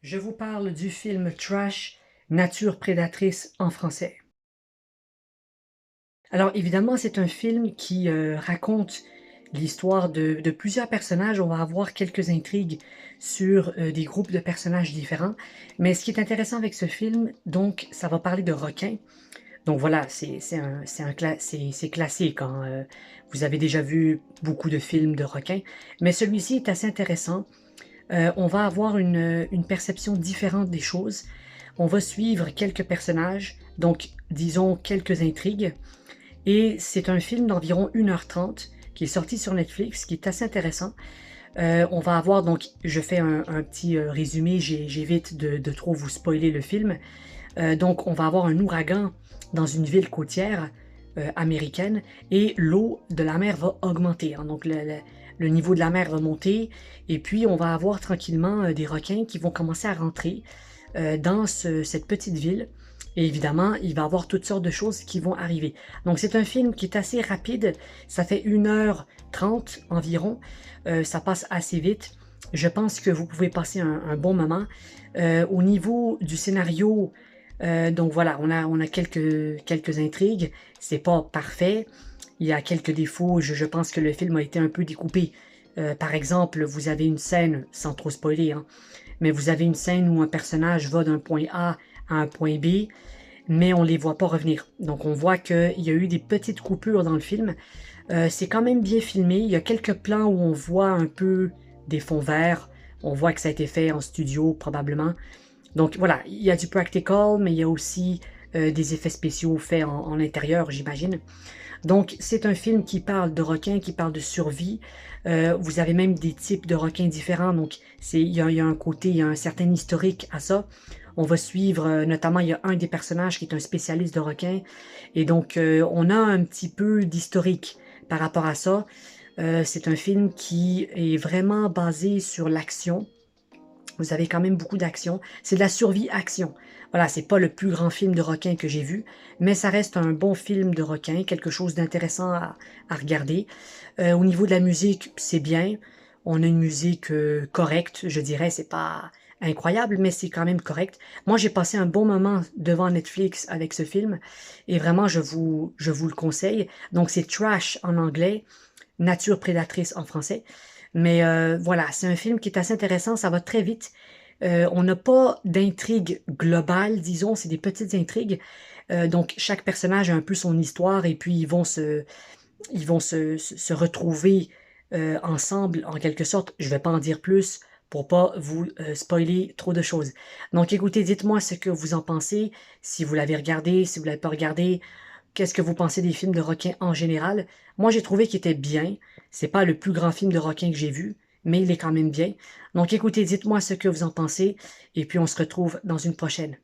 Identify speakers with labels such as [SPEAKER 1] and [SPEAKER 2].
[SPEAKER 1] Je vous parle du film Trash, Nature prédatrice en français. Alors évidemment, c'est un film qui raconte l'histoire de plusieurs personnages. On va avoir quelques intrigues sur des groupes de personnages différents. Mais ce qui est intéressant avec ce film, donc, ça va parler de requins. Donc voilà, c'est classique, hein. Vous avez déjà vu beaucoup de films de requins. Mais celui-ci est assez intéressant. On va avoir une perception différente des choses. On va suivre quelques personnages, donc disons quelques intrigues. Et c'est un film d'environ 1h30 qui est sorti sur Netflix, qui est assez intéressant. On va avoir donc, je fais un petit résumé, j'évite de trop vous spoiler le film. Donc on va avoir un ouragan dans une ville côtière américaine et l'eau de la mer va augmenter, hein. Donc le niveau de la mer va monter et puis on va avoir tranquillement des requins qui vont commencer à rentrer dans cette petite ville. Et évidemment, il va y avoir toutes sortes de choses qui vont arriver. Donc c'est un film qui est assez rapide, ça fait 1h30 environ, ça passe assez vite. Je pense que vous pouvez passer un bon moment. Au niveau du scénario, donc voilà, on a quelques intrigues, c'est pas parfait, il y a quelques défauts, je pense que le film a été un peu découpé. Par exemple, vous avez une scène, sans trop spoiler, hein, mais vous avez une scène où un personnage va d'un point A à un point B, mais on les voit pas revenir. Donc on voit qu'il y a eu des petites coupures dans le film. C'est quand même bien filmé, il y a quelques plans où on voit un peu des fonds verts, on voit que ça a été fait en studio probablement. Donc voilà, il y a du practical, mais il y a aussi des effets spéciaux faits en intérieur, j'imagine. Donc c'est un film qui parle de requins, qui parle de survie. Vous avez même des types de requins différents, donc il y a un côté, il y a un certain historique à ça. On va suivre, notamment il y a un des personnages qui est un spécialiste de requins, et donc on a un petit peu d'historique par rapport à ça. C'est un film qui est vraiment basé sur l'action. Vous avez quand même beaucoup d'action. C'est de la survie-action. Voilà, c'est pas le plus grand film de requin que j'ai vu, mais ça reste un bon film de requin, quelque chose d'intéressant à regarder. Au niveau de la musique, c'est bien. On a une musique correcte, je dirais. C'est pas incroyable, mais c'est quand même correct. Moi, j'ai passé un bon moment devant Netflix avec ce film, et vraiment, je vous le conseille. Donc, c'est Trash en anglais, Nature prédatrice en français. Mais voilà, c'est un film qui est assez intéressant, ça va très vite. On n'a pas d'intrigue globale, disons, c'est des petites intrigues. Donc chaque personnage a un peu son histoire et puis ils vont se retrouver ensemble en quelque sorte. Je vais pas en dire plus pour pas vous spoiler trop de choses. Donc écoutez, dites-moi ce que vous en pensez, si vous l'avez regardé, si vous l'avez pas regardé. Qu'est-ce que vous pensez des films de requins en général? Moi, j'ai trouvé qu'il était bien. C'est pas le plus grand film de requin que j'ai vu, mais il est quand même bien. Donc écoutez, dites-moi ce que vous en pensez, et puis on se retrouve dans une prochaine.